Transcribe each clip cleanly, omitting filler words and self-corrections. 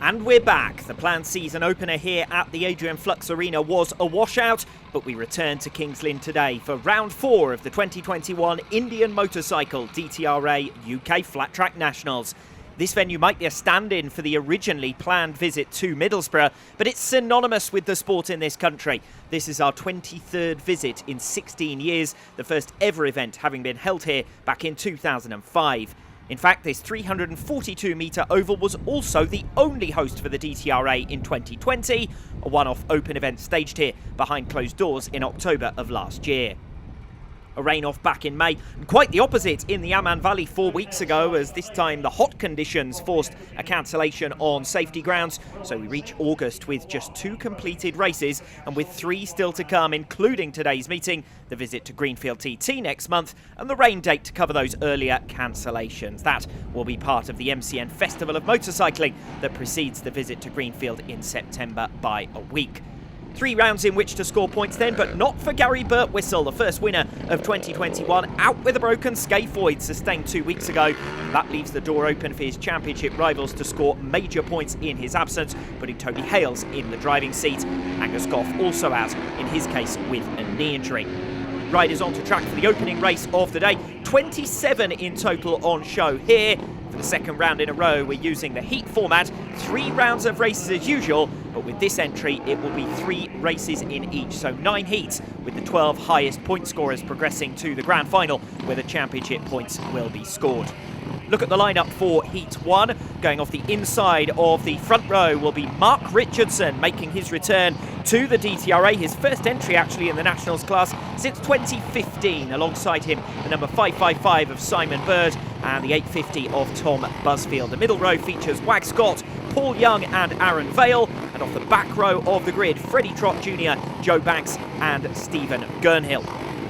And we're back. The planned season opener here at the Adrian Flux Arena was a washout, but we return to Kings Lynn today for round 4 of the 2021 Indian Motorcycle DTRA UK Flat Track Nationals. This venue might be a stand-in for the originally planned visit to Middlesbrough, but it's synonymous with the sport in this country. This is our 23rd visit in 16 years, the first ever event having been held here back in 2005. In fact, this 342-metre oval was also the only host for the DTRA in 2020, a one-off open event staged here behind closed doors in October of last year. A rain-off back in May, and quite the opposite in the Amman Valley 4 weeks ago, as this time the hot conditions forced a cancellation on safety grounds. So we reach August with just 2 completed races and with 3 still to come, including today's meeting, the visit to Greenfield TT next month, and the rain date to cover those earlier cancellations. That will be part of the MCN Festival of Motorcycling that precedes the visit to Greenfield in September by a week. 3 rounds in which to score points then, but not for Gary Birtwistle, the first winner of 2021, out with a broken scaphoid sustained 2 weeks ago. That leaves the door open for his championship rivals to score major points in his absence, putting Toby Hales in the driving seat. Angus Goff also out, in his case with a knee injury. Riders on to track for the opening race of the day. 27 in total on show here. For the second round in a row, we're using the heat format. 3 rounds of races as usual, but with this entry, it will be 3 races in each. So 9 heats, with the 12 highest point scorers progressing to the grand final, where the championship points will be scored. Look at the lineup for Heat 1. Going off the inside of the front row will be Mark Richardson, making his return to the DTRA, his first entry actually in the Nationals class since 2015. Alongside him, the number 555 of Simon Bird and the 850 of Tom Busfield. The middle row features Wag Scott, Paul Young and Aaron Vale, and off the back row of the grid, Freddie Trot Jr., Joe Banks and Stephen Gurnhill.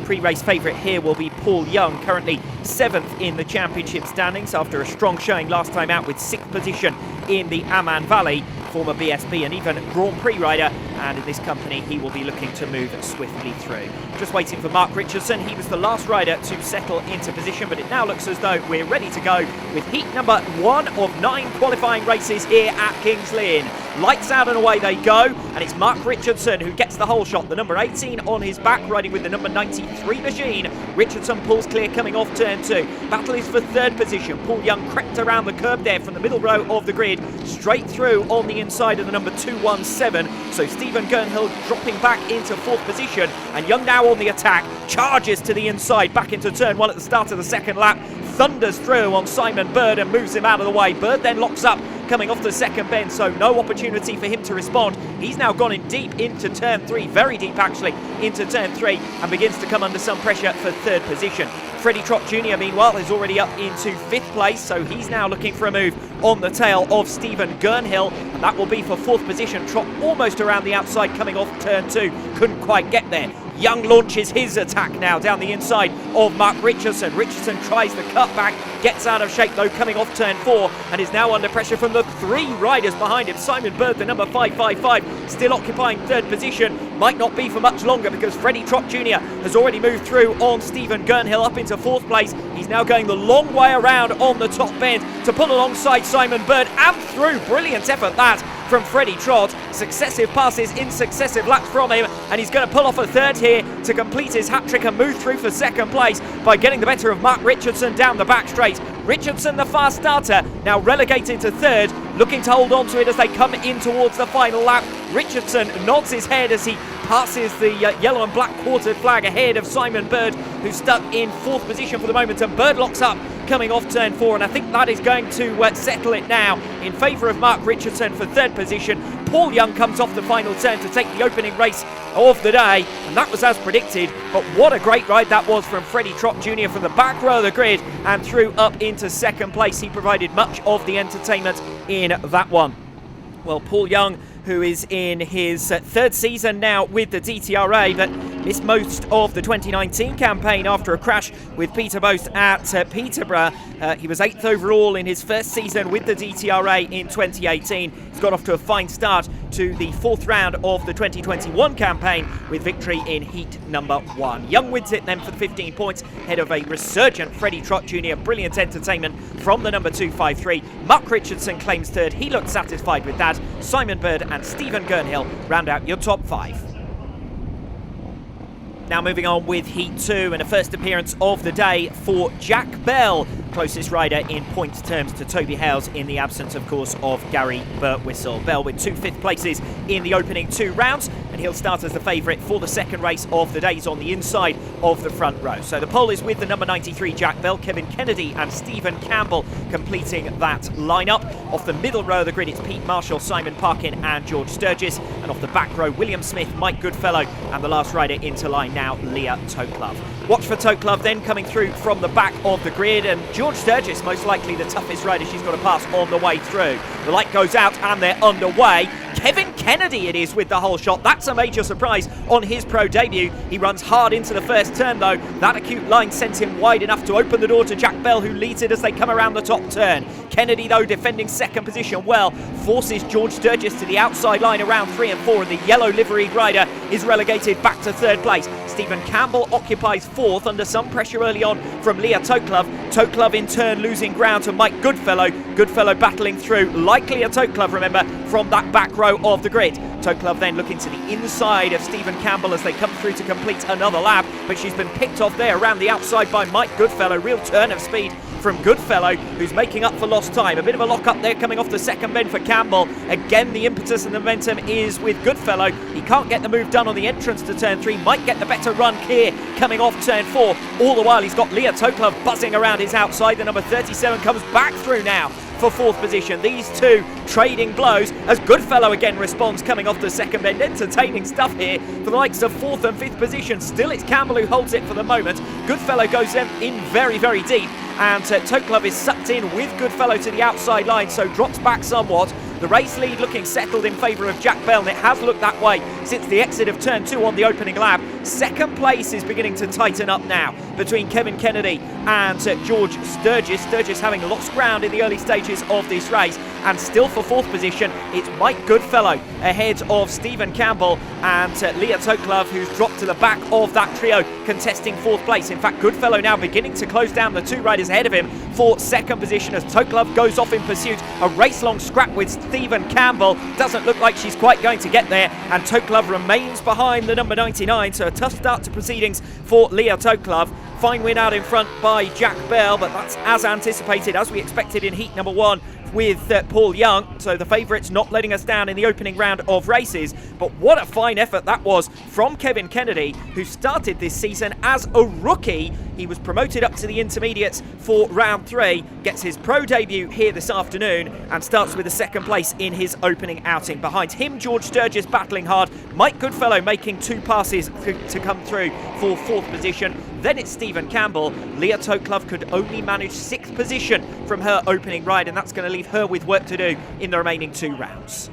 Pre-race favourite here will be Paul Young, currently 7th in the championship standings after a strong showing last time out with 6th position in the Amman Valley. Former BSB and even Grand Prix rider, and in this company he will be looking to move swiftly through. Just waiting for Mark Richardson. He was the last rider to settle into position, but it now looks as though we're ready to go with heat number 1 of 9 qualifying races here at Kings Lynn. Lights out and away they go, and it's Mark Richardson who gets the whole shot. The number 18 on his back, riding with the number 93 machine. Richardson pulls clear coming off turn 2. Battle is for 3rd position. Paul Young crept around the curb there from the middle row of the grid, straight through on the inside of the number 217. So Stephen Gurnhill dropping back into 4th position, and Young now on the attack, charges to the inside back into turn 1 at the start of the second lap, thunders through on Simon Bird and moves him out of the way. Bird then locks up coming off the second bend, so no opportunity for him to respond. He's now gone in deep into turn 3, very deep actually, into turn 3, and begins to come under some pressure for 3rd position. Freddie Trot Jr. meanwhile is already up into 5th place, so he's now looking for a move on the tail of Stephen Gurnhill, and that will be for 4th position. Trot almost around the outside coming off turn 2, couldn't quite get there. Young launches his attack now down the inside of Mark Richardson. Richardson tries the cutback, gets out of shape though coming off turn 4, and is now under pressure from the 3 riders behind him. Simon Bird, the number 555, still occupying 3rd position. Might not be for much longer because Freddie Trot Jr. has already moved through on Stephen Gurnhill up into 4th place. He's now going the long way around on the top bend to pull alongside Simon Bird and through. Brilliant effort that from Freddie Trot. Successive passes in successive laps from him, and he's going to pull off a 3rd here to complete his hat-trick and move through for 2nd place by getting the better of Mark Richardson down the back straight. Richardson, the fast starter, now relegated to 3rd, looking to hold on to it as they come in towards the final lap. Richardson nods his head as he passes the yellow and black quartered flag ahead of Simon Bird, who's stuck in 4th position for the moment, and Bird locks up coming off turn 4, and I think that is going to settle it now in favour of Mark Richardson for 3rd position. Paul Young comes off the final turn to take the opening race of the day, and that was as predicted, but what a great ride that was from Freddie Trot Jr. from the back row of the grid and through up into 2nd place. He provided much of the entertainment in that one. Well, Paul Young, who is in his 3rd season now with the DTRA, but missed most of the 2019 campaign after a crash with Peterbost at Peterborough. He was 8th overall in his first season with the DTRA in 2018. He's got off to a fine start to the 4th round of the 2021 campaign with victory in heat number 1. Young wins it then for the 15 points, ahead of a resurgent Freddie Trot Jr. Brilliant entertainment from the number 253. Mark Richardson claims 3rd. He looked satisfied with that. Simon Bird and Stephen Gurnhill round out your top 5. Now moving on with Heat 2 and a first appearance of the day for Jack Bell, closest rider in points terms to Toby Hales in the absence, of course, of Gary Birtwistle. Bell with 2 5th places in the opening 2 rounds, and he'll start as the favourite for the second race of the day. He's on the inside of the front row. So the pole is with the number 93 Jack Bell, Kevin Kennedy and Stephen Campbell completing that lineup. Off the middle row of the grid, it's Pete Marshall, Simon Parkin and George Sturgis, and off the back row, William Smith, Mike Goodfellow, and the last rider into line now, Leah Toklove. Watch for Toklove then coming through from the back of the grid, and George Sturgis most likely the toughest rider she's got to pass on the way through. The light goes out and they're underway. Kevin Kennedy it is with the whole shot. That's a major surprise on his pro debut. He runs hard into the first turn though. That acute line sends him wide enough to open the door to Jack Bell, who leads it as they come around the top turn. Kennedy though defending second position well, forces George Sturgis to the outside line around 3 and 4, and the yellow liveried rider is relegated back to 3rd place. Stephen Campbell occupies 4th under some pressure early on from Leah Toklove. Toklove in turn losing ground to Mike Goodfellow. Goodfellow battling through, like Leah Toklove, remember, from that back row of the grid. Toklove then looking to the inside of Stephen Campbell as they come through to complete another lap, but she's been picked off there around the outside by Mike Goodfellow. Real turn of speed from Goodfellow, who's making up for lost time. A bit of a lock up there coming off the second bend for Campbell. Again, the impetus and the momentum is with Goodfellow. He can't get the move done on the entrance to turn 3, might get the better run here coming off turn 4. All the while he's got Leah Toklove buzzing around his outside. The number 37 comes back through now for 4th position. These two trading blows as Goodfellow again responds coming off the second bend. Entertaining stuff here for the likes of 4th and 5th position. Still it's Campbell who holds it for the moment. Goodfellow goes in very, very deep, and Toklove is sucked in with Goodfellow to the outside line, so drops back somewhat. The race lead looking settled in favour of Jack Bell, and it has looked that way since the exit of turn 2 on the opening lap. Second place is beginning to tighten up now between Kevin Kennedy and George Sturgis. Sturgis having lost ground in the early stages of this race, and still for 4th position it's Mike Goodfellow ahead of Stephen Campbell and Leah Toklove, who's dropped to the back of that trio contesting 4th place. In fact, Goodfellow now beginning to close down the 2 riders ahead of him for second position as Toklove goes off in pursuit. A race-long scrap with Stephen Campbell. Doesn't look like she's quite going to get there, and Toklove remains behind the number 99, so a tough start to proceedings for Leah Toklove. Fine win out in front by Jack Bell, but that's as anticipated, as we expected in heat number 1 with Paul Young, so the favourites not letting us down in the opening round of races. But what a fine effort that was from Kevin Kennedy, who started this season as a rookie. He was promoted up to the intermediates for round 3, gets his pro debut here this afternoon, and starts with a 2nd place in his opening outing. Behind him, George Sturgis battling hard, Mike Goodfellow making 2 passes to come through for 4th position. Then it's Stephen Campbell. Leah Toklove could only manage 6th position from her opening ride, and that's going to leave her with work to do in the remaining 2 rounds.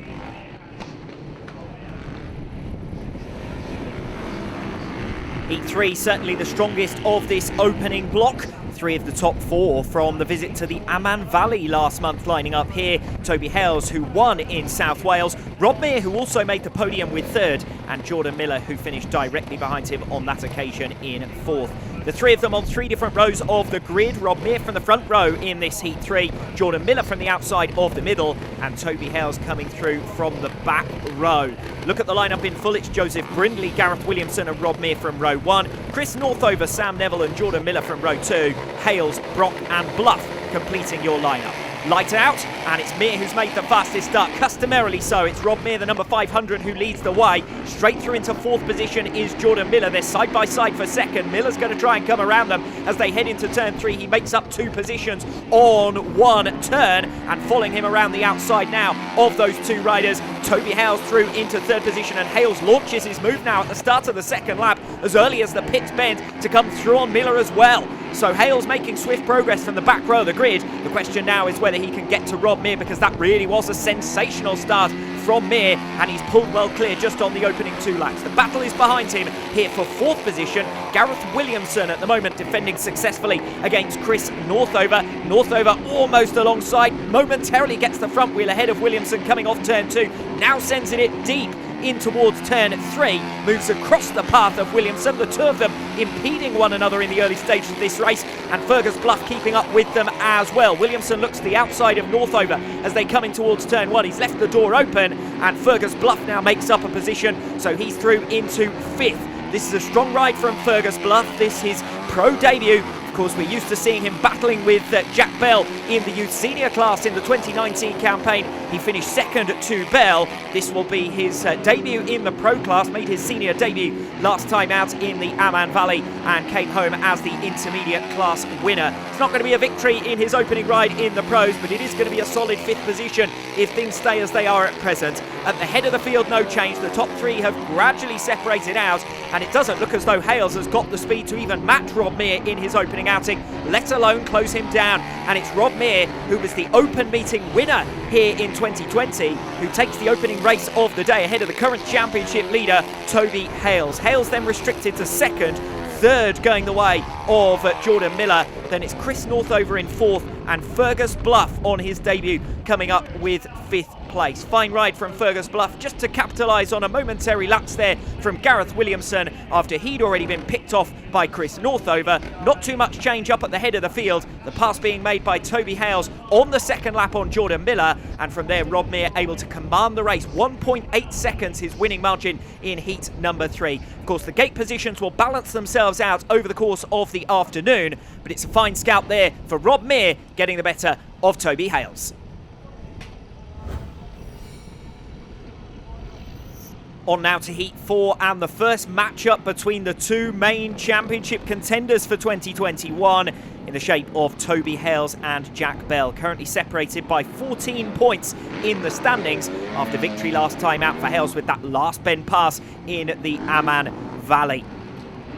Heat 3 certainly the strongest of this opening block. 3 of the top 4 from the visit to the Amman Valley last month lining up here. Toby Hales, who won in South Wales, Rob Meir, who also made the podium with 3rd, and Jordan Miller, who finished directly behind him on that occasion in 4th. The 3 of them on 3 different rows of the grid. Rob Meir from the front row in this Heat 3, Jordan Miller from the outside of the middle, and Toby Hales coming through from the back row. Look at the lineup in full. It's Joseph Brindley, Gareth Williamson and Rob Meir from row 1, Chris Northover, Sam Neville and Jordan Miller from row 2, Hales, Brock and Bluff completing your lineup. Light out, and it's Meir who's made the fastest start, customarily so. It's Rob Meir, the number 500, who leads the way. Straight through into 4th position is Jordan Miller. They're side by side for 2nd. Miller's going to try and come around them as they head into turn 3. He makes up 2 positions on 1 turn, and following him around the outside now of those 2 riders, Toby Hales through into 3rd position, and Hales launches his move now at the start of the 2nd lap as early as the pits bend to come through on Miller as well. So Hales making swift progress from the back row of the grid. The question now is whether he can get to Rob Meir, because that really was a sensational start from Meir, and he's pulled well clear just on the opening 2 laps. The battle is behind him here for 4th position. Gareth Williamson at the moment defending successfully against Chris Northover. Northover almost alongside, momentarily gets the front wheel ahead of Williamson coming off turn 2. Now sends it deep in towards turn 3, moves across the path of Williamson, the two of them impeding one another in the early stages of this race, and Fergus Bluff keeping up with them as well. Williamson looks to the outside of Northover as they come in towards turn 1. He's left the door open, and Fergus Bluff now makes up a position, so he's through into 5th. This is a strong ride from Fergus Bluff. This is his pro debut. Of course, we're used to seeing him battling with Jack Bell in the youth senior class in the 2019 campaign. He finished 2nd to Bell. This will be his debut in the pro class, made his senior debut last time out in the Amman Valley and came home as the intermediate class winner. It's not going to be a victory in his opening ride in the pros, but it is going to be a solid 5th position if things stay as they are at present. At the head of the field, no change. The top 3 have gradually separated out, and it doesn't look as though Hales has got the speed to even match Rob Meir in his opening outing, let alone close him down. And it's Rob Meir, who was the open meeting winner here in 2020, who takes the opening race of the day ahead of the current championship leader, Toby Hales. Hales then restricted to 2nd, 3rd going the way of Jordan Miller. Then it's Chris Northover in 4th, and Fergus Bluff on his debut coming up with 5th place. Fine ride from Fergus Bluff, just to capitalise on a momentary lapse there from Gareth Williamson after he'd already been picked off by Chris Northover. Not too much change up at the head of the field. The pass being made by Toby Hales on the 2nd lap on Jordan Miller, and from there Rob Meir able to command the race. 1.8 seconds his winning margin in heat number 3. Of course, the gate positions will balance themselves out over the course of the afternoon, but it's a fine scout there for Rob Meir getting the better of Toby Hales. On now to Heat 4 and the first matchup between the 2 main championship contenders for 2021 in the shape of Toby Hales and Jack Bell, currently separated by 14 points in the standings after victory last time out for Hales with that last bend pass in the Amman Valley.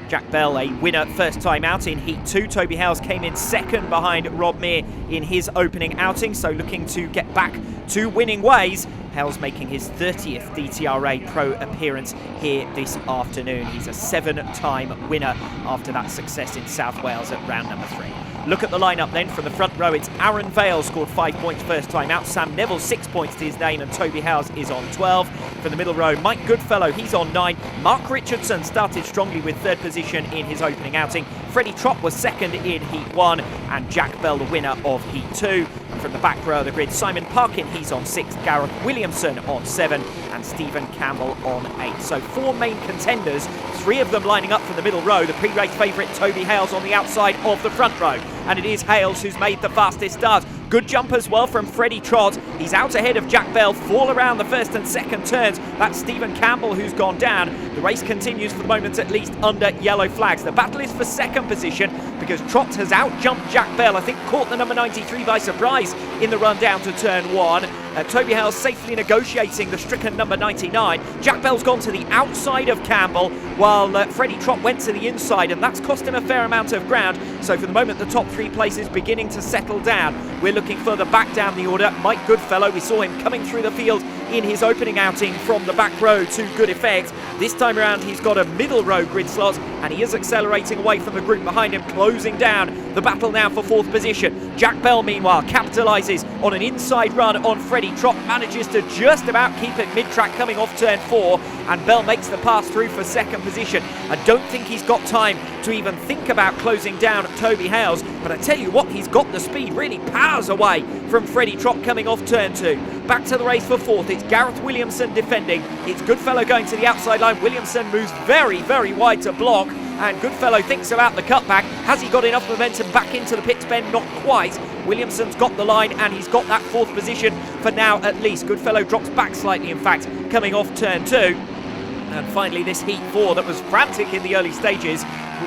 Jack Bell, a winner first time out in Heat 2. Toby Hales came in 2nd behind Rob Meir in his opening outing, so looking to get back to winning ways. Hales making his 30th DTRA Pro appearance here this afternoon. He's a 7-time winner after that success in South Wales at round number 3. Look at the lineup then from the front row. It's Aaron Vale scored 5 points first time out. Sam Neville 6 points to his name, and Toby Hales is on 12. For the middle row, Mike Goodfellow, he's on 9. Mark Richardson started strongly with 3rd position in his opening outing. Freddie Trot was 2nd in Heat 1, and Jack Bell the winner of Heat 2. From the back row of the grid, Simon Parkin, he's on 6th. Gareth Williamson on 7, and Stephen Campbell on 8. So 4 main contenders, 3 of them lining up from the middle row. The pre-race favourite Toby Hales on the outside of the front row, and it is Hales who's made the fastest start. Good jump as well from Freddie Trot. He's out ahead of Jack Bell, fall around the 1st and 2nd turns. That's Stephen Campbell who's gone down. The race continues for the moment at least under yellow flags. The battle is for 2nd position because Trot has out-jumped Jack Bell. I think caught the number 93 by surprise in the run down to turn 1. Toby Hales safely negotiating the stricken number 99. Jack Bell's gone to the outside of Campbell while Freddie Trot went to the inside, and that's cost him a fair amount of ground. So for the moment the top 3 places beginning to settle down. We're looking further back down the order. Mike Goodfellow, we saw him coming through the field in his opening outing from the back row to good effect. This time around he's got a middle row grid slot, and he is accelerating away from the group behind him, closing down the battle now for 4th position. Jack Bell meanwhile capitalises on an inside run on Freddie Trot, manages to just about keep it mid-track coming off turn 4, and Bell makes the pass through for 2nd position. I don't think he's got time to even think about closing down Toby Hales, but I tell you what, he's got the speed, really powers away from Freddie Trot coming off turn 2. Back to the race for 4th, it's Gareth Williamson defending. It's Goodfellow going to the outside line. Williamson moves very, very wide to block, and Goodfellow thinks about the cutback. Has he got enough momentum back into the pits bend? Not quite. Williamson's got the line, and he's got that 4th position for now at least. Goodfellow drops back slightly, in fact, coming off turn 2. And finally this Heat 4 that was frantic in the early stages,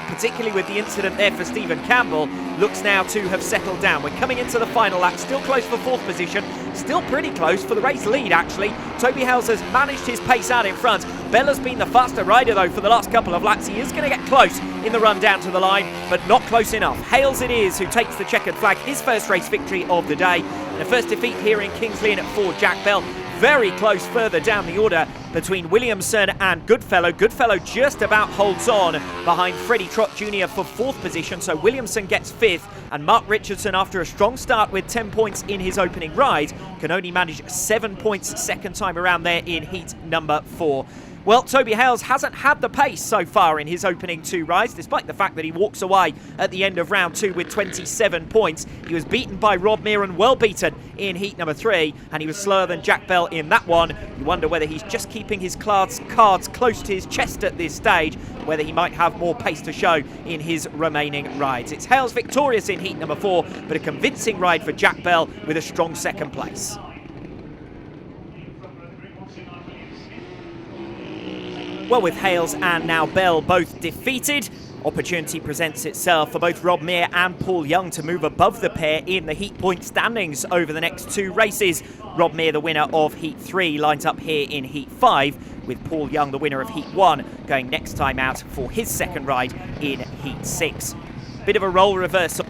particularly with the incident there for Stephen Campbell, looks now to have settled down. We're coming into the final lap, still close for 4th position, still pretty close for the race lead actually. Toby Hales has managed his pace out in front. Bell has been the faster rider though for the last couple of laps. He is going to get close in the run down to the line, but not close enough. Hales it is who takes the checkered flag, his first race victory of the day. And a first defeat here in King's Lynn for Jack Bell. Very close further down the order between Williamson and Goodfellow. Goodfellow just about holds on behind Freddie Trot Jr. for 4th position, so Williamson gets 5th, and Mark Richardson, after a strong start with 10 points in his opening ride, can only manage 7 points second time around there in heat number 4. Well, Toby Hales hasn't had the pace so far in his opening 2 rides, despite the fact that he walks away at the end of round 2 with 27 points. He was beaten by Rob Meir and well beaten in heat number 3, and he was slower than Jack Bell in that one. You wonder whether he's just keeping his cards close to his chest at this stage, whether he might have more pace to show in his remaining rides. It's Hales victorious in heat number 4, but a convincing ride for Jack Bell with a strong second place. Well, with Hales and now Bell both defeated, opportunity presents itself for both Rob Meir and Paul Young to move above the pair in the heat point standings over the next 2 races. Rob Meir, the winner of heat 3, lines up here in heat 5, with Paul Young, the winner of heat 1, going next time out for his second ride in heat 6. Bit of a role reversal.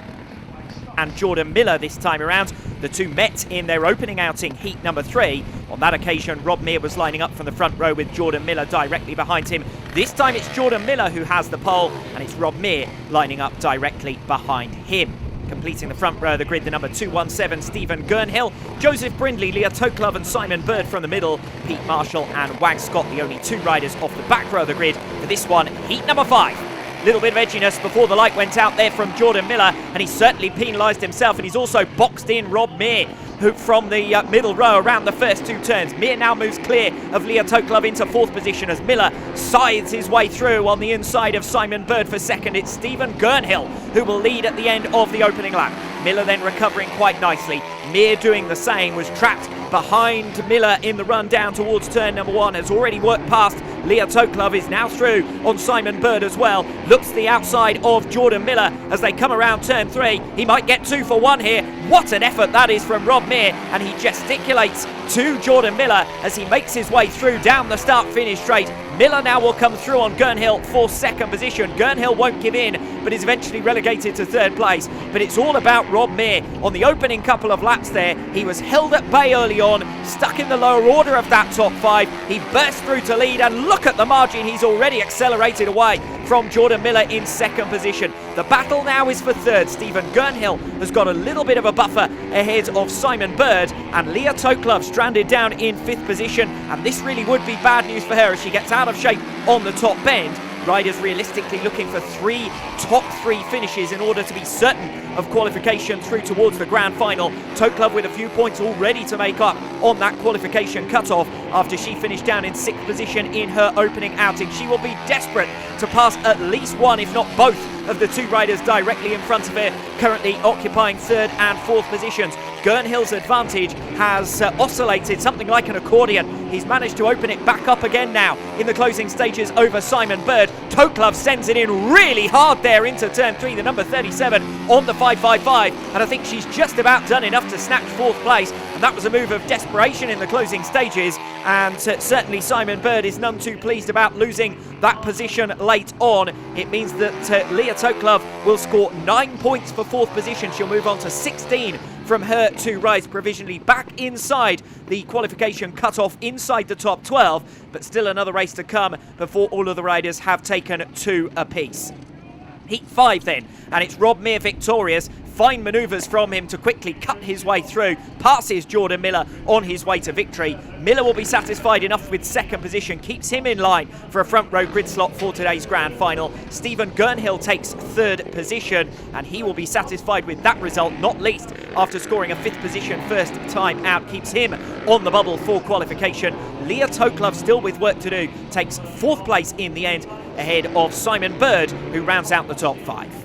And Jordan Miller this time around. The two met in their opening outing, heat number 3. On that occasion, Rob Meir was lining up from the front row with Jordan Miller directly behind him. This time it's Jordan Miller who has the pole, and it's Rob Meir lining up directly behind him. Completing the front row of the grid, the number 217, Stephen Gurnhill, Joseph Brindley, Leah Toklove and Simon Bird from the middle, Pete Marshall and Wag Scott, the only 2 riders off the back row of the grid for this one, heat number 5. Little bit of edginess before the light went out there from Jordan Miller, and he certainly penalised himself, and he's also boxed in Rob Meir, who from the middle row around the first 2 turns. Meir now moves clear of Leah Toklove into 4th position as Miller scythes his way through on the inside of Simon Bird for second. It's Stephen Gurnhill who will lead at the end of the opening lap. Miller then recovering quite nicely. Meir doing the same, was trapped behind Miller in the run down towards turn number 1, has already worked past Leah Toklove, is now through on Simon Bird as well. Looks to the outside of Jordan Miller as they come around turn 3. He might get 2 for 1 here. What an effort that is from Rob Meir, and he gesticulates to Jordan Miller as he makes his way through down the start-finish straight. Miller now will come through on Gurnhill for second position. Gurnhill won't give in, but is eventually relegated to 3rd place. But it's all about Rob Meir. On the opening couple of laps there, he was held at bay early on, stuck in the lower order of that top 5. He burst through to lead, and look at the margin. He's already accelerated away from Jordan Miller in 2nd position. The battle now is for 3rd. Stephen Gurnhill has got a little bit of a buffer ahead of Simon Bird, and Leah Toklove stranded down in 5th position, and this really would be bad news for her as she gets out of shape on the top bend. Riders realistically looking for 3 top 3 finishes in order to be certain of qualification through towards the grand final. Toklove with a few points already to make up on that qualification cut-off after she finished down in 6th position in her opening outing. She will be desperate to pass at least one, if not both, of the 2 riders directly in front of her, currently occupying 3rd and 4th positions. Gurnhill's advantage has oscillated something like an accordion. He's managed to open it back up again now in the closing stages over Simon Bird. Toklove sends it in really hard there into turn 3, the number 37 on the 555, and I think she's just about done enough to snatch 4th place, and that was a move of desperation in the closing stages, and certainly Simon Bird is none too pleased about losing that position late on. It means that Leah Toklove will score 9 points for 4th position. She'll move on to 16 from her 2 rides, provisionally back inside the qualification cut-off, inside the top 12, but still another race to come before all of the riders have taken 2 apiece. Heat 5 then, and it's Rob Meir victorious. Fine manoeuvres from him to quickly cut his way through, passes Jordan Miller on his way to victory. Miller will be satisfied enough with 2nd position, keeps him in line for a front row grid slot for today's grand final. Stephen Gurnhill takes 3rd position, and he will be satisfied with that result, not least after scoring a 5th position first time out, keeps him on the bubble for qualification. Leah Toklove, still with work to do, takes 4th place in the end, ahead of Simon Bird, who rounds out the top 5.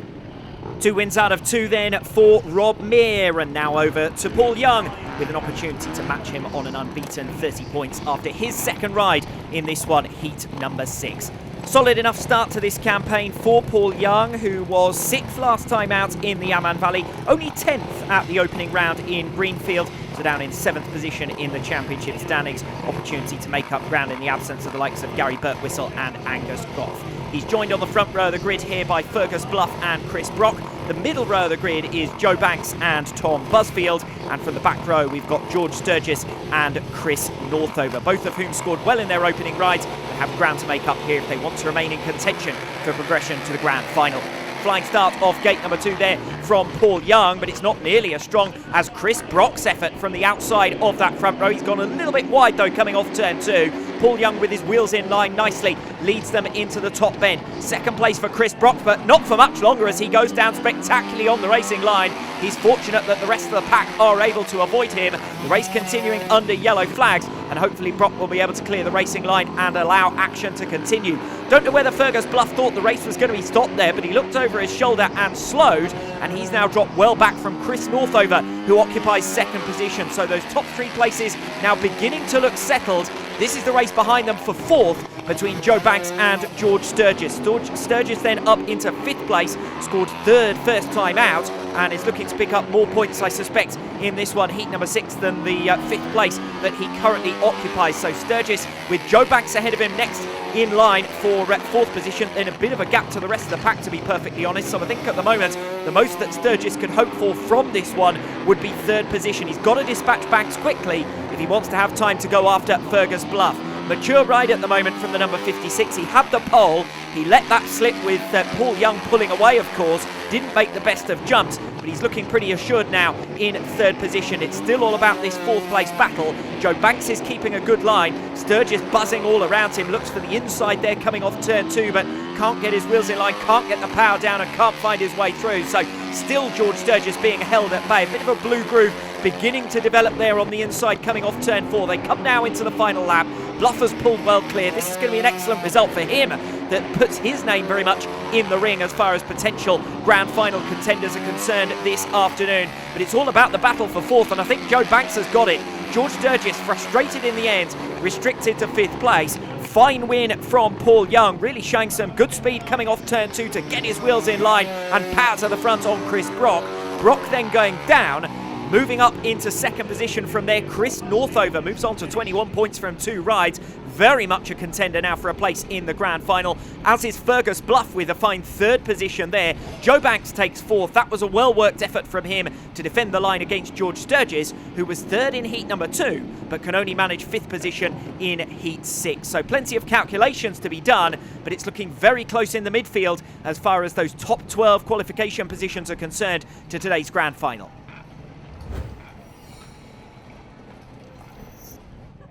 2 wins out of 2 then for Rob Meir, and now over to Paul Young with an opportunity to match him on an unbeaten 30 points after his 2nd ride in this one, heat number 6. Solid enough start to this campaign for Paul Young, who was 6th last time out in the Amman Valley, only 10th at the opening round in Greenfield, so down in 7th position in the championship standings. Opportunity to make up ground in the absence of the likes of Gary Birtwistle and Angus Goff. He's joined on the front row of the grid here by Fergus Bluff and Chris Brock. The middle row of the grid is Joe Banks and Tom Busfield, and from the back row we've got George Sturgis and Chris Northover, both of whom scored well in their opening rides and have ground to make up here if they want to remain in contention for progression to the grand final. Flying start off gate number 2 there from Paul Young, but it's not nearly as strong as Chris Brock's effort from the outside of that front row. He's gone a little bit wide though coming off turn 2. Paul Young with his wheels in line nicely leads them into the top bend. Second place for Chris Brock, but not for much longer as he goes down spectacularly on the racing line. He's fortunate that the rest of the pack are able to avoid him. The race continuing under yellow flags, and hopefully Brock will be able to clear the racing line and allow action to continue. Don't know whether Fergus Bluff thought the race was going to be stopped there, but he looked over his shoulder and slowed, and he's now dropped well back from Chris Northover, who occupies second position. So those top 3 places now beginning to look settled. This is the race behind them for 4th between Joe Banks and George Sturgis. Sturgis then up into 5th place, scored 3rd first time out, and is looking to pick up more points, I suspect, in this one, heat number 6, than the 5th place that he currently occupies. So Sturgis with Joe Banks ahead of him next in line for 4th position, in a bit of a gap to the rest of the pack, to be perfectly honest. So I think at the moment the most that Sturgis could hope for from this one would be 3rd position. He's got to dispatch Banks quickly if he wants to have time to go after Fergus Bluff. Mature ride at the moment from the number 56. He had the pole, he let that slip with Paul Young pulling away, of course, didn't make the best of jumps, but he's looking pretty assured now in 3rd position. It's still all about this 4th place battle. Joe Banks is keeping a good line, Sturgis buzzing all around him, looks for the inside there coming off turn 2, but can't get his wheels in line, can't get the power down and can't find his way through. So still George Sturgis being held at bay. A bit of a blue groove beginning to develop there on the inside coming off turn 4. They come now into the final lap. Bluff has pulled well clear. This is going to be an excellent result for him that puts his name very much in the ring as far as potential grand final contenders are concerned this afternoon. But it's all about the battle for 4th, and I think Joe Banks has got it. George Sturgis frustrated in the end, restricted to 5th place. Fine win from Paul Young, really showing some good speed coming off turn 2 to get his wheels in line and power to the front on Chris Brock. Brock then going down. Moving up into 2nd position from there, Chris Northover moves on to 21 points from 2 rides. Very much a contender now for a place in the grand final, as is Fergus Bluff with a fine 3rd position there. Joe Banks takes 4th. That was a well-worked effort from him to defend the line against George Sturgis, who was 3rd in heat number 2, but can only manage 5th position in heat 6. So plenty of calculations to be done, but it's looking very close in the midfield as far as those top 12 qualification positions are concerned to today's grand final.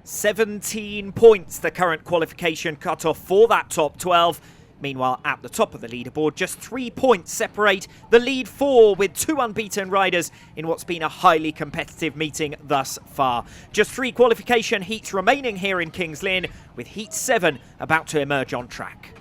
17 points, the current qualification cut-off for that top 12. Meanwhile, at the top of the leaderboard, just 3 points separate the lead 4, with 2 unbeaten riders in what's been a highly competitive meeting thus far. Just 3 qualification heats remaining here in Kings Lynn, with heat 7 about to emerge on track.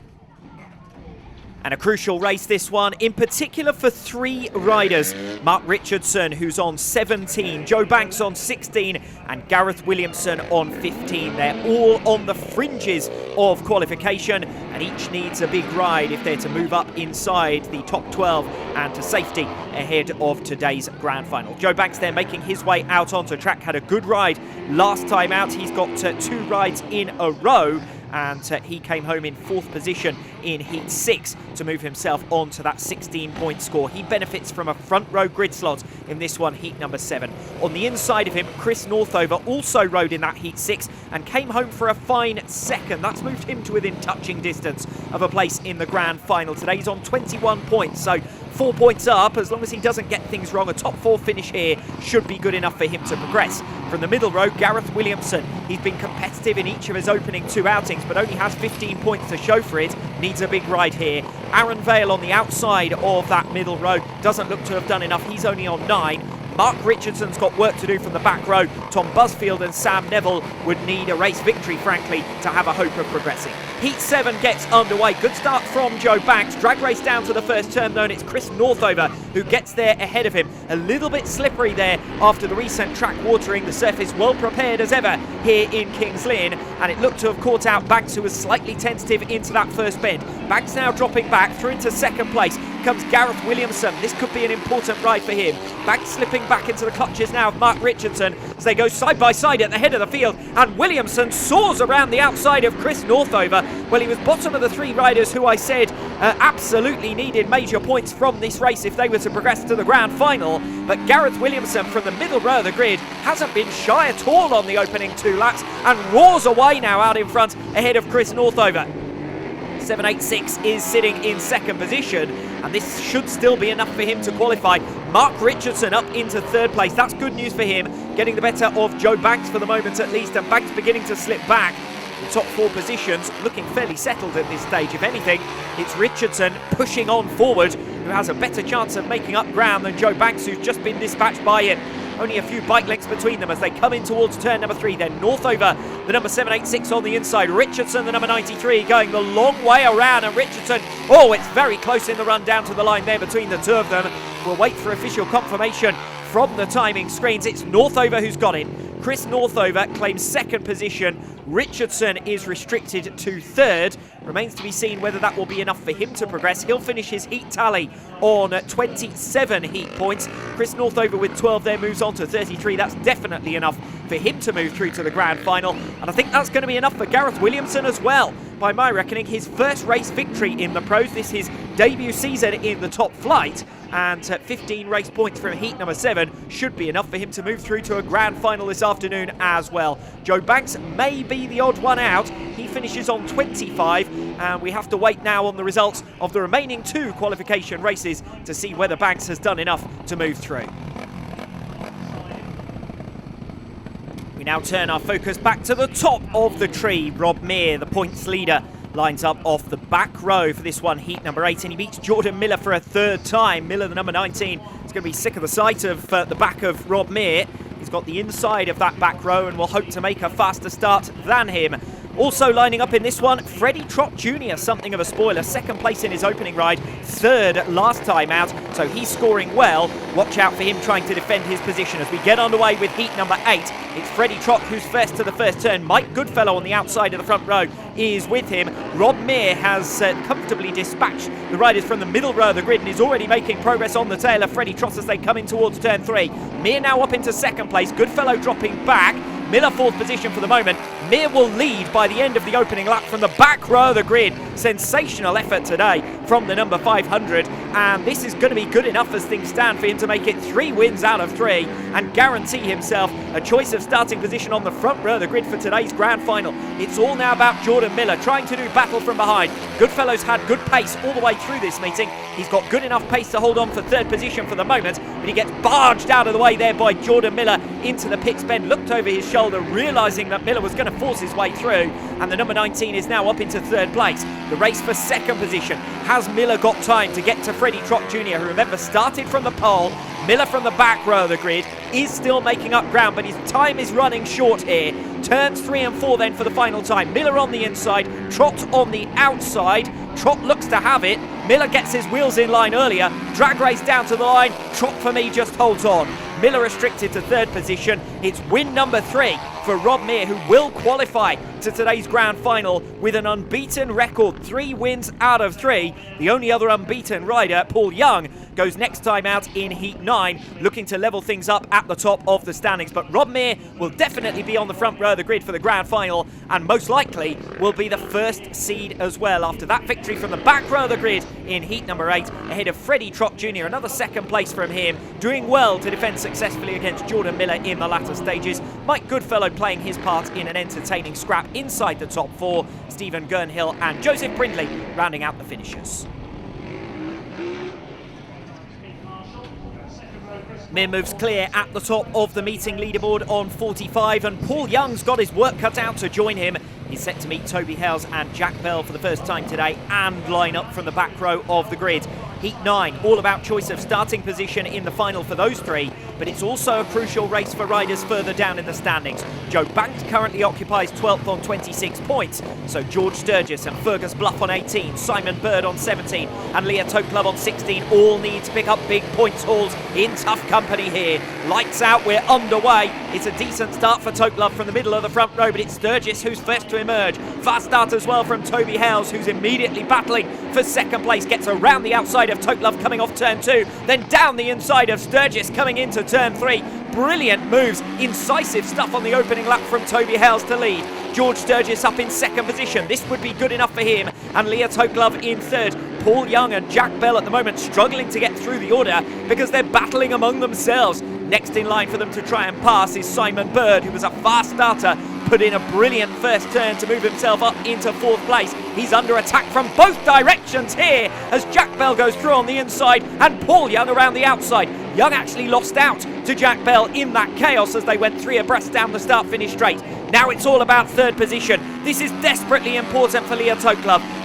And a crucial race, this one, in particular for 3 riders. Mark Richardson, who's on 17, Joe Banks on 16, and Gareth Williamson on 15. They're all on the fringes of qualification, and each needs a big ride if they're to move up inside the top 12 and to safety ahead of today's grand final. Joe Banks there making his way out onto track, had a good ride last time out. He's got 2 rides in a row, and he came home in 4th position in heat 6 to move himself on to that 16-point score. He benefits from a front row grid slot in this one, heat number 7. On the inside of him, Chris Northover also rode in that heat 6 and came home for a fine 2nd. That's moved him to within touching distance of a place in the grand final today. He's on 21 points, so 4 points up. As long as he doesn't get things wrong, a top 4 finish here should be good enough for him to progress. From the middle row, Gareth Williamson. He's been competitive in each of his opening 2 outings, but only has 15 points to show for it. Needs a big ride here. Aaron Vale on the outside of that middle row doesn't look to have done enough. He's only on 9. Mark Richardson's got work to do from the back row. Tom Busfield and Sam Neville would need a race victory, frankly, to have a hope of progressing. Heat 7 gets underway. Good start from Joe Banks. Drag race down to the first turn, though, and it's Chris Northover who gets there ahead of him. A little bit slippery there after the recent track watering. The surface well prepared as ever here in Kings Lynn, and it looked to have caught out Banks, who was slightly tentative into that first bend. Banks now dropping back through into 2nd place. comes Gareth Williamson. This could be an important ride for him. Banks slipping back into the clutches now of Mark Richardson as they go side by side at the head of the field, and Williamson soars around the outside of Chris Northover. Well, he was bottom of the three riders who I said absolutely needed major points from this race if they were to progress to the grand final, but Gareth Williamson from the middle row of the grid hasn't been shy at all on the opening 2 laps and roars away now out in front ahead of Chris Northover. 786 is sitting in second position, and this should still be enough for him to qualify. Mark Richardson up into third place. That's good news for him, getting the better of Joe Banks for the moment at least, and Banks beginning to slip back. The top 4 positions looking fairly settled at this stage. If anything, it's Richardson pushing on forward, who has a better chance of making up ground than Joe Banks, who's just been dispatched by him. Only a few bike lengths between them as they come in towards turn number 3. Then Northover, the number 786 on the inside. Richardson, the number 93, going the long way around. And Richardson, oh, it's very close in the run down to the line there between the two of them. We'll wait for official confirmation from the timing screens. It's Northover who's got it. Chris Northover claims second position. Richardson is restricted to third. Remains to be seen whether that will be enough for him to progress. He'll finish his heat tally on 27 heat points. Chris Northover with 12 there moves on to 33. That's definitely enough for him to move through to the grand final. And I think that's going to be enough for Gareth Williamson as well. By my reckoning, his first race victory in the pros. This is his debut season in the top flight. And 15 race points from heat number 7 should be enough for him to move through to a grand final this afternoon as well. Joe Banks may be the odd one out. He finishes on 25, and we have to wait now on the results of the remaining 2 qualification races to see whether Banks has done enough to move through. We now turn our focus back to the top of the tree. Rob Meir, the points leader, lines up off the back row for this one, heat number 8, and he beats Jordan Miller for a third time. Miller, the number 19, is going to be sick of the sight of the back of Rob Meir. He's got the inside of that back row and will hope to make a faster start than him. Also lining up in this one, Freddie Trot Jr., something of a spoiler. Second place in his opening ride, third last time out, so he's scoring well. Watch out for him trying to defend his position as we get underway with heat number 8. It's Freddie Trot who's first to the first turn. Mike Goodfellow on the outside of the front row is with him. Rob Meir has comfortably dispatched the riders from the middle row of the grid and is already making progress on the tail of Freddie Trot as they come in towards turn 3. Meir now up into second place. Goodfellow dropping back. Miller fourth position for the moment. Meir will lead by the end of the opening lap from the back row of the grid. Sensational effort today from the number 500, and this is going to be good enough as things stand for him to make it 3 wins out of 3 and guarantee himself a choice of starting position on the front row of the grid for today's grand final. It's all now about Jordan Miller trying to do battle from behind. Goodfellow's had good pace all the way through this meeting. He's got good enough pace to hold on for third position for the moment, but he gets barged out of the way there by Jordan Miller into the pits bend. Looked over his shoulder, realising that Miller was going to force his way through, and the number 19 is now up into third place. The race for second position. Has Miller got time to get to Freddie Trot Jr., who, remember, started from the pole? Miller from the back row of the grid is still making up ground, but his time is running short here. Turns 3 and 4 then for the final time. Miller on the inside, Trot on the outside. Trot looks to have it. Miller gets his wheels in line earlier. Drag race down to the line. Trot for me just holds on. Miller restricted to third position. It's win number 3 for Rob Meir, who will qualify to today's grand final with an unbeaten record, 3 wins out of 3. The only other unbeaten rider, Paul Young, goes next time out in heat 9, looking to level things up at the top of the standings. But Rob Meir will definitely be on the front row of the grid for the grand final, and most likely will be the first seed as well after that victory from the back row of the grid in heat number 8, ahead of Freddie Trot Jr. Another second place from him, doing well to defend successfully against Jordan Miller in the latter stages. Mike Goodfellow playing his part in an entertaining scrap inside the top 4. Stephen Gurnhill and Joseph Brindley rounding out the finishers. Meir moves clear at the top of the meeting leaderboard on 45, and Paul Young's got his work cut out to join him. He's set to meet Toby Hales and Jack Bell for the first time today and line up from the back row of the grid. Heat 9, all about choice of starting position in the final for those 3, but it's also a crucial race for riders further down in the standings. Joe Banks currently occupies 12th on 26 points, so George Sturgis and Fergus Bluff on 18, Simon Bird on 17 and Leah Toklub on 16 all need to pick up big points hauls in tough company company here. Lights out, we're underway. It's a decent start for Toke from the middle of the front row, but it's Sturgis who's first to emerge. Fast start as well from Toby Hales, who's immediately battling for second place. Gets around the outside of Toke coming off turn 2, then down the inside of Sturgis coming into turn 3. Brilliant moves, incisive stuff on the opening lap from Toby Hales to lead. George Sturgis up in second position. This would be good enough for him. And Leah Toke in third. Paul Young and Jack Bell at the moment struggling to get through the order because they're battling among themselves. Next in line for them to try and pass is Simon Bird, who was a fast starter, put in a brilliant first turn to move himself up into fourth place. He's under attack from both directions here as Jack Bell goes through on the inside and Paul Young around the outside. Young actually lost out to Jack Bell in that chaos as they went 3 abreast down the start-finish straight. Now it's all about third position. This is desperately important for Leah Toke,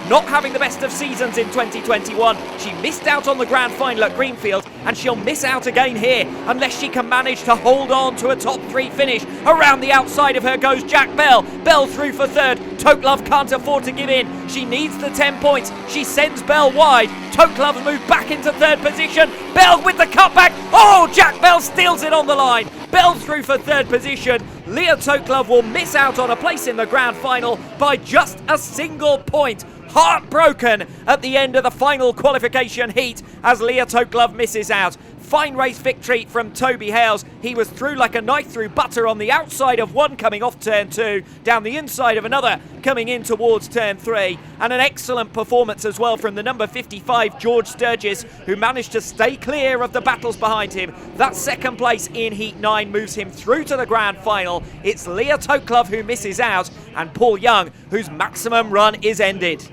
not having the best of seasons in 2021. She missed out on the grand final at Greenfield and she'll miss out again here unless she can manage to hold on to a top 3 finish. Around the outside of her goes Jack Bell. Bell through for third. Toke can't afford to give in. She needs the 10 points. She sends Bell wide. Toke moved back into third position. Bell with the cutback. Oh, Jack Bell steals it on the line. Bell through for third position. Leah Toke will miss out on a place in the grand final by just a single point. Heartbroken at the end of the final qualification heat as Leah Toke misses out. Fine race victory from Toby Hales. He was through like a knife through butter on the outside of one coming off turn 2, down the inside of another coming in towards turn 3, and an excellent performance as well from the number 55 George Sturgis, who managed to stay clear of the battles behind him. That second place in Heat 9 moves him through to the grand final. It's Leah Toke who misses out and Paul Young, whose maximum run is ended.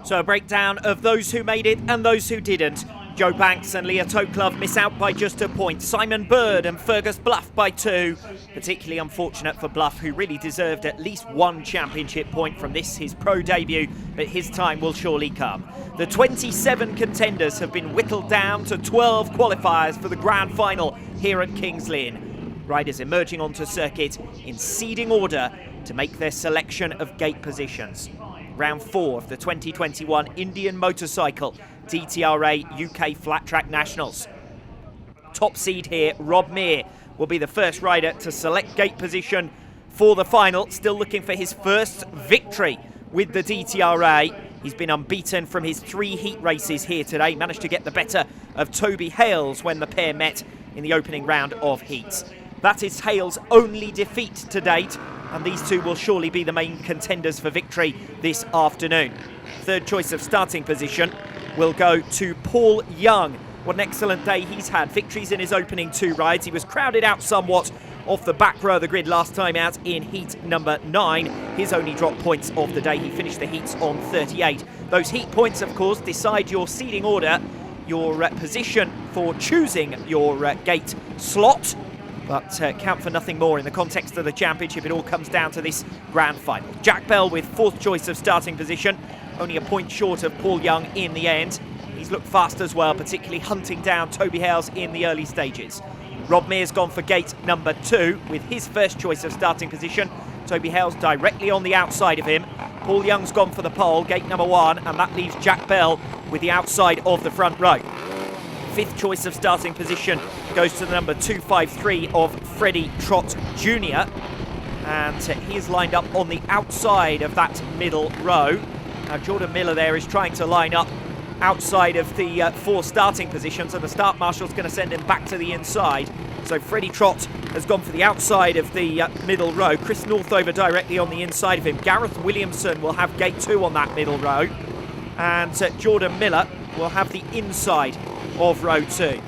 So a breakdown of those who made it and those who didn't. Joe Banks and Leah Toke miss out by just a point. Simon Bird and Fergus Bluff by 2. Particularly unfortunate for Bluff, who really deserved at least 1 championship point from this, his pro debut, but his time will surely come. The 27 contenders have been whittled down to 12 qualifiers for the grand final here at Kings Lynn. Riders emerging onto circuit in seeding order to make their selection of gate positions. Round 4 of the 2021 Indian Motorcycle DTRA UK Flat Track Nationals. Top seed here, Rob Meir, will be the first rider to select gate position for the final. Still looking for his first victory with the DTRA. He's been unbeaten from his 3 heat races here today. Managed to get the better of Toby Hales when the pair met in the opening round of heats. That is Hales' only defeat to date, and these two will surely be the main contenders for victory this afternoon. Third choice of starting position will go to Paul Young. What an excellent day he's had. Victories in his opening 2 rides. He was crowded out somewhat off the back row of the grid last time out in heat number 9. His only drop points of the day. He finished the heats on 38. Those heat points, of course, decide your seeding order, your position for choosing your gate slot, but count for nothing more in the context of the championship. It all comes down to this grand final. Jack Bell with 4th choice of starting position, only a point short of Paul Young in the end. He's looked fast as well, particularly hunting down Toby Hales in the early stages. Rob Meir's gone for gate number 2 with his first choice of starting position. Toby Hales directly on the outside of him. Paul Young's gone for the pole, gate number 1, and that leaves Jack Bell with the outside of the front row. 5th choice of starting position goes to the number 253 of Freddie Trot Jr. And he is lined up on the outside of that middle row. Now Jordan Miller there is trying to line up outside of the 4 starting positions, and the start marshal's going to send him back to the inside. So Freddie Trot has gone for the outside of the middle row. Chris Northover directly on the inside of him. Gareth Williamson will have gate 2 on that middle row. And Jordan Miller will have the inside of row 2.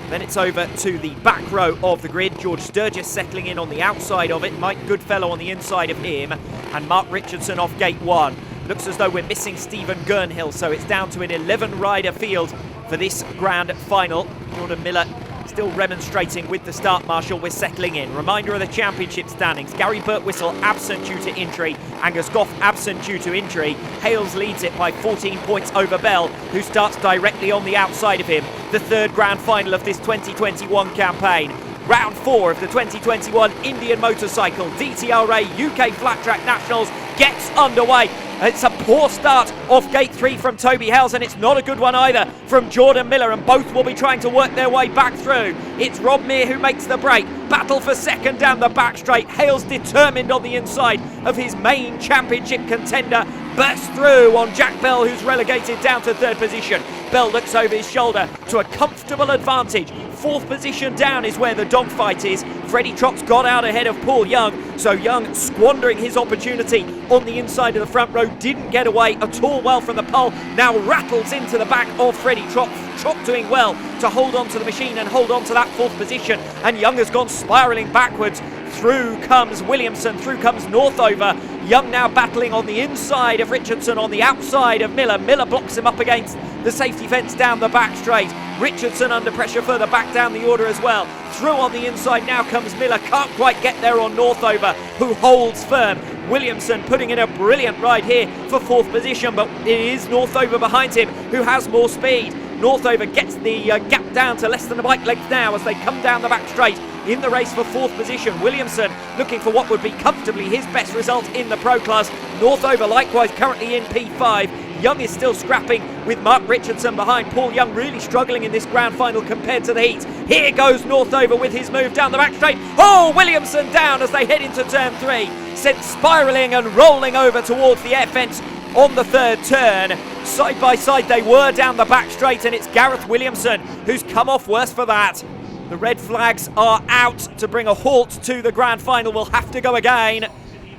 Then it's over to the back row of the grid. George Sturgis settling in on the outside of it. Mike Goodfellow on the inside of him. And Mark Richardson off gate 1. Looks as though we're missing Stephen Gurnhill, so it's down to an 11-rider field for this grand final. Jordan Miller still remonstrating with the start marshal. We're settling in. Reminder of the championship standings. Gary Birtwistle absent due to injury. Angus Goff absent due to injury. Hales leads it by 14 points over Bell, who starts directly on the outside of him. The 3rd grand final of this 2021 campaign. Round 4 of the 2021 Indian Motorcycle DTRA UK Flat Track Nationals. gets underway. It's a poor start off gate 3 from Toby Hales, and it's not a good one either from Jordan Miller, and both will be trying to work their way back through. It's Rob Meir who makes the break. Battle for second down the back straight. Hales determined on the inside of his main championship contender. Bursts through on Jack Bell, who's relegated down to third position. Bell looks over his shoulder to a comfortable advantage. Fourth position down is where the dogfight is. Freddie Trot's got out ahead of Paul Young, so Young squandering his opportunity on the inside of the front row, didn't get away at all well from the pole, now rattles into the back of Freddie Trot. Trot doing well to hold on to the machine and hold on to that fourth position, and Young has gone spiralling backwards. Through comes Williamson, through comes Northover. Young now battling on the inside of Richardson, on the outside of Miller. Miller blocks him up against the safety fence down the back straight. Richardson under pressure further back down the order as well. Through on the inside now comes Miller, can't quite get there on Northover, who holds firm. Williamson putting in a brilliant ride here for fourth position, but it is Northover behind him who has more speed. Northover gets the gap down to less than a bike length now as they come down the back straight in the race for fourth position. Williamson looking for what would be comfortably his best result in the Pro class. Northover likewise currently in P5. Young is still scrapping with Mark Richardson behind. Paul Young really struggling in this grand final compared to the heat. Here goes Northover with his move down the back straight. Oh, Williamson down as they head into turn 3. Sent spiralling and rolling over towards the air fence on the third turn. Side by side they were down the back straight, and it's Gareth Williamson who's come off worse for that. The red flags are out to bring a halt to the grand final. We'll have to go again,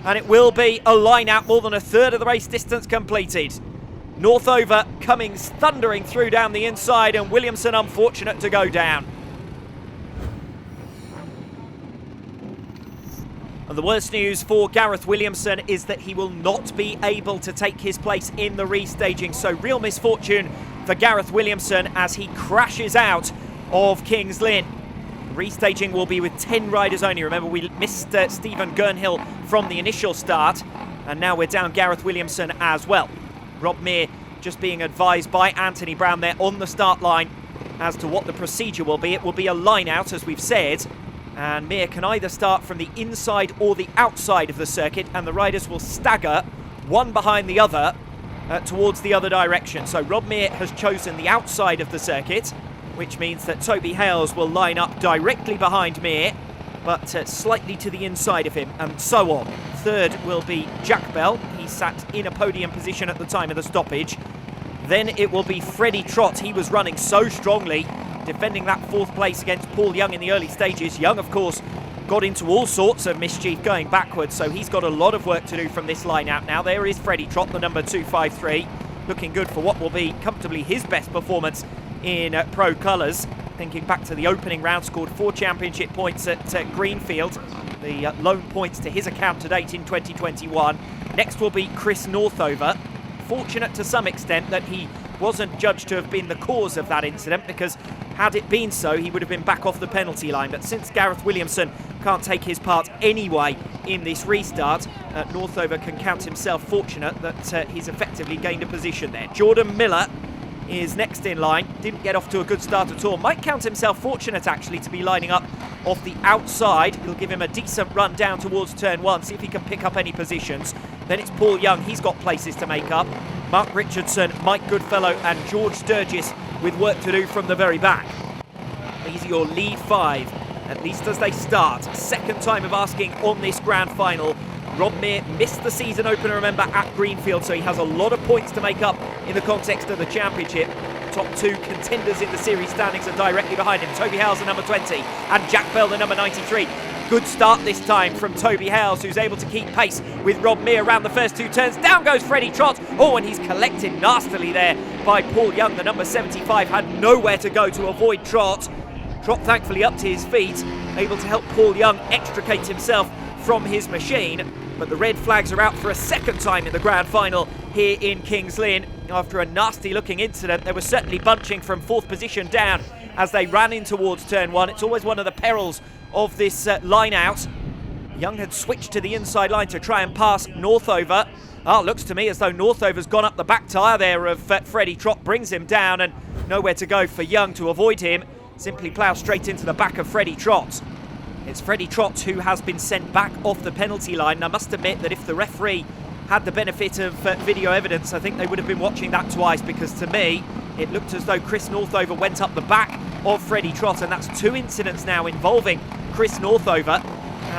and it will be a line out, more than a third of the race distance completed. Northover coming thundering through down the inside, and Williamson unfortunate to go down. And the worst news for Gareth Williamson is that he will not be able to take his place in the restaging. So real misfortune for Gareth Williamson as he crashes out of Kings Lynn. Restaging will be with 10 riders only. Remember, we missed Stephen Gernhill from the initial start, and now we're down Gareth Williamson as well. Rob Meir just being advised by Anthony Brown there on the start line as to what the procedure will be. It will be a line out, as we've said, and Meir can either start from the inside or the outside of the circuit, and the riders will stagger one behind the other towards the other direction. So Rob Meir has chosen the outside of the circuit, which means that Toby Hales will line up directly behind Meir, but slightly to the inside of him, and so on. Third will be Jack Bell. He sat in a podium position at the time of the stoppage. Then it will be Freddie Trot. He was running so strongly, defending that fourth place against Paul Young in the early stages. Young, of course, got into all sorts of mischief going backwards, so he's got a lot of work to do from this line out now. There is Freddie Trot, the number 253, looking good for what will be comfortably his best performance in pro colours. Thinking back to the opening round, scored 4 championship points at Greenfield, the lone points to his account to date in 2021. Next will be Chris Northover. Fortunate to some extent that he wasn't judged to have been the cause of that incident, because had it been so, he would have been back off the penalty line. But since Gareth Williamson can't take his part anyway in this restart, Northover can count himself fortunate that he's effectively gained a position there. Jordan Miller is next in line. Didn't get off to a good start at all. Might count himself fortunate actually to be lining up off the outside. He'll give him a decent run down towards turn 1, see if he can pick up any positions. Then it's Paul Young, he's got places to make up. Mark Richardson, Mike Goodfellow and George Sturgis with work to do from the very back. These are your lead 5, at least as they start. Second time of asking on this grand final. Rob Meir missed the season opener, remember, at Greenfield, so he has a lot of points to make up in the context of the championship. Top 2 contenders in the series standings are directly behind him. Toby Hales, the number 20, and Jack Bell, the number 93. Good start this time from Toby Hales, who's able to keep pace with Rob Meir around the first 2 turns. Down goes Freddie Trot. Oh, and he's collected nastily there by Paul Young. The number 75 had nowhere to go to avoid Trot. Trot thankfully up to his feet, able to help Paul Young extricate himself from his machine. But the red flags are out for a second time in the grand final here in Kings Lynn. After a nasty looking incident, they were certainly bunching from 4th position down as they ran in towards turn 1. It's always one of the perils of this line out. Young had switched to the inside line to try and pass Northover. Looks to me as though Northover's gone up the back tyre there of Freddie Trot, brings him down, and nowhere to go for Young to avoid him. Simply plough straight into the back of Freddie Trot. It's Freddie Trot who has been sent back off the penalty line. And I must admit that if the referee had the benefit of video evidence, I think they would have been watching that twice, because to me, it looked as though Chris Northover went up the back of Freddie Trot, and that's 2 incidents now involving Chris Northover.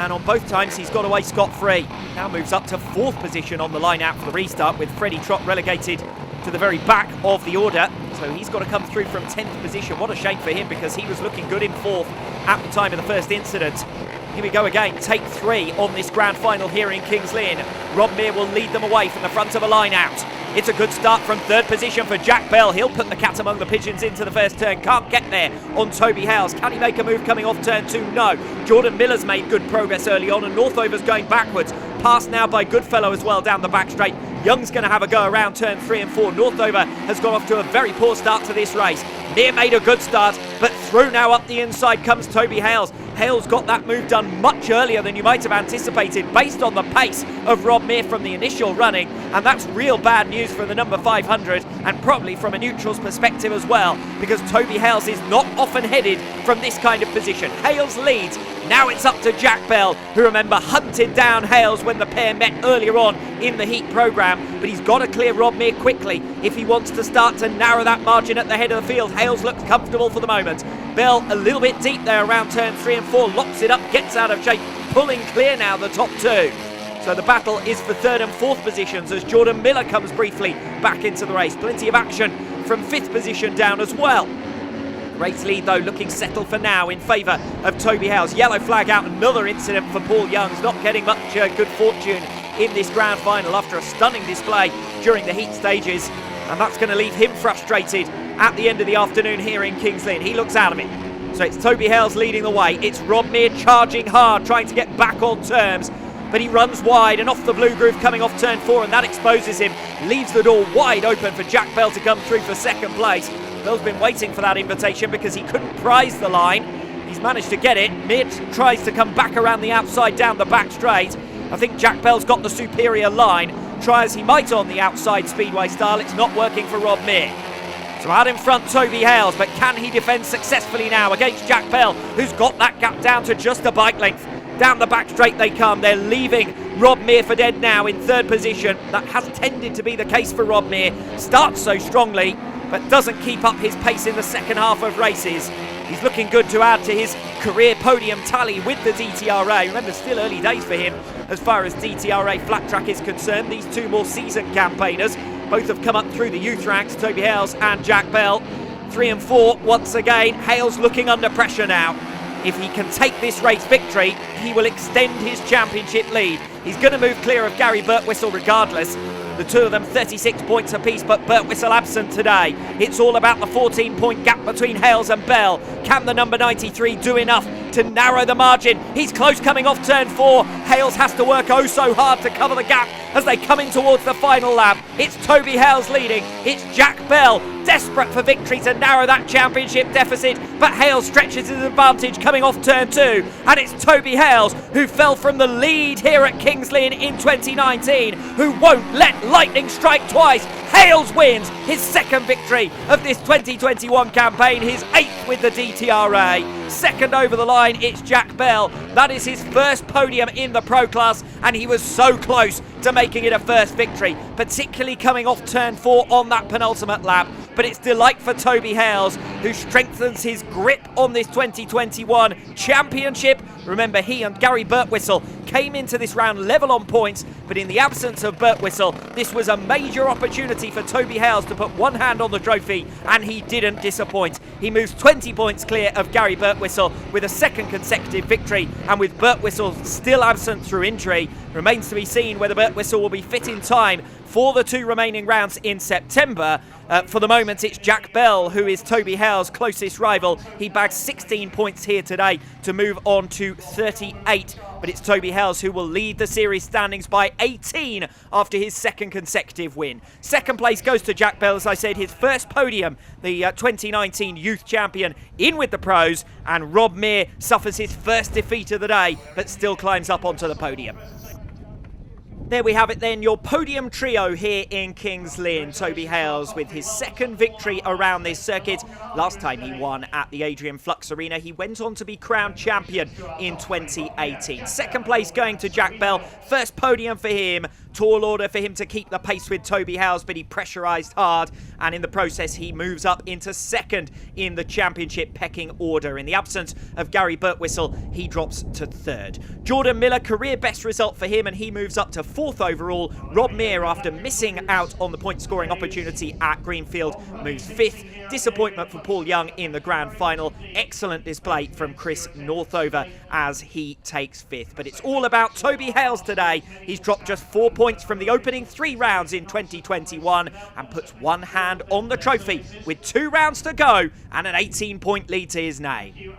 And on both times, he's got away scot-free. Now moves up to 4th position on the line out for the restart, with Freddie Trot relegated to the very back of the order. So he's got to come through from 10th position. What a shame for him, because he was looking good in 4th at the time of the first incident. Here we go again, take 3 on this grand final here in Kings Lynn. Rob Meir will lead them away from the front of a line out. It's a good start from 3rd position for Jack Bell. He'll put the cat among the pigeons into the first turn. Can't get there on Toby Hales. Can he make a move coming off turn 2? No. Jordan Miller's made good progress early on, and Northover's going backwards. Passed now by Goodfellow as well down the back straight. Young's going to have a go around turn 3 and 4. Northover has got off to a very poor start to this race. Meir made a good start, but through now up the inside comes Toby Hales. Hales got that move done much earlier than you might have anticipated based on the pace of Rob Meir from the initial running, and that's real bad news for the number 500, and probably from a neutral's perspective as well, because Toby Hales is not often headed from this kind of position. Hales leads. Now it's up to Jack Bell, who, remember, hunted down Hales when the pair met earlier on in the heat programme, but he's got to clear Rob Meir quickly if he wants to start to narrow that margin at the head of the field. Hales looks comfortable for the moment. Bell a little bit deep there around turn 3 and 4, locks it up, gets out of shape, pulling clear now the top 2. So the battle is for 3rd and 4th positions as Jordan Miller comes briefly back into the race. Plenty of action from 5th position down as well. Race lead, though, looking settled for now in favour of Toby Hales. Yellow flag out, another incident for Paul Youngs, not getting much good fortune in this grand final after a stunning display during the heat stages. And that's going to leave him frustrated at the end of the afternoon here in Kings Lynn. He looks out of it. So it's Toby Hales leading the way. It's Rob Meir charging hard, trying to get back on terms. But he runs wide and off the blue groove coming off turn 4, and that exposes him. Leaves the door wide open for Jack Bell to come through for 2nd place. Bell's been waiting for that invitation because he couldn't prize the line. He's managed to get it. Meir tries to come back around the outside down the back straight. I think Jack Bell's got the superior line. Try as he might on the outside speedway style, it's not working for Rob Meir. So out in front, Toby Hales, but can he defend successfully now against Jack Bell, who's got that gap down to just a bike length? Down the back straight they come. They're leaving Rob Meir for dead now in 3rd position. That has tended to be the case for Rob Meir. Starts so strongly, but doesn't keep up his pace in the second half of races. He's looking good to add to his career podium tally with the DTRA. Remember, still early days for him as far as DTRA flat track is concerned. These 2 more seasoned campaigners both have come up through the youth ranks, Toby Hales and Jack Bell. 3 and 4 once again. Hales looking under pressure now. If he can take this race victory, he will extend his championship lead. He's going to move clear of Gary Birtwistle regardless. The 2 of them 36 points apiece, but Birtwistle absent today. It's all about the 14-point gap between Hales and Bell. Can the number 93 do enough to narrow the margin? He's close coming off turn 4. Hales has to work oh so hard to cover the gap as they come in towards the final lap. It's Toby Hales leading. It's Jack Bell desperate for victory to narrow that championship deficit, but Hales stretches his advantage coming off turn 2, and it's Toby Hales who fell from the lead here at Kings Lynn in 2019 who won't let lightning strike twice. Hales wins his 2nd victory of this 2021 campaign, his 8th with the DTRA. 2nd over the line, it's Jack Bell. That is his 1st podium in the Pro class, and he was so close to making it a 1st victory, particularly coming off turn 4 on that penultimate lap. But it's delight for Toby Hales, who strengthens his grip on this 2021 championship. Remember, he and Gary Birtwistle came into this round level on points, but in the absence of Birtwistle, this was a major opportunity for Toby Hales to put one hand on the trophy, and he didn't disappoint. He moves 20 points clear of Gary Birtwistle with a 2nd consecutive victory, and with Birtwistle still absent through injury, remains to be seen whether Birtwistle will be fit in time for the 2 remaining rounds in September. For the moment, it's Jack Bell who is Toby Hales' closest rival. He bags 16 points here today to move on to 38. But it's Toby Hales who will lead the series standings by 18 after his 2nd consecutive win. 2nd place goes to Jack Bell, as I said, his 1st podium, the 2019 youth champion in with the pros. And Rob Meir suffers his 1st defeat of the day, but still climbs up onto the podium. There we have it then, your podium trio here in Kings Lynn. Toby Hales with his second victory around this circuit. Last time he won at the Adrian Flux Arena, he went on to be crowned champion in 2018. Second place going to Jack Bell. First podium for him. Tall order for him to keep the pace with Toby Hales, but he pressurised hard, and in the process he moves up into second in the championship pecking order. In the absence of Gary Birtwistle, he drops to third. Jordan Miller, career best result for him, and he moves up to fourth overall. Rob Meir, after missing out on the point scoring opportunity at Greenfield, moves fifth. Disappointment for Paul Young in the grand final. Excellent display from Chris Northover as he takes fifth. But it's all about Toby Hales today. He's dropped just 4 points from the opening 3 rounds in 2021 and puts one hand on the trophy with 2 rounds to go and an 18-point lead to his name.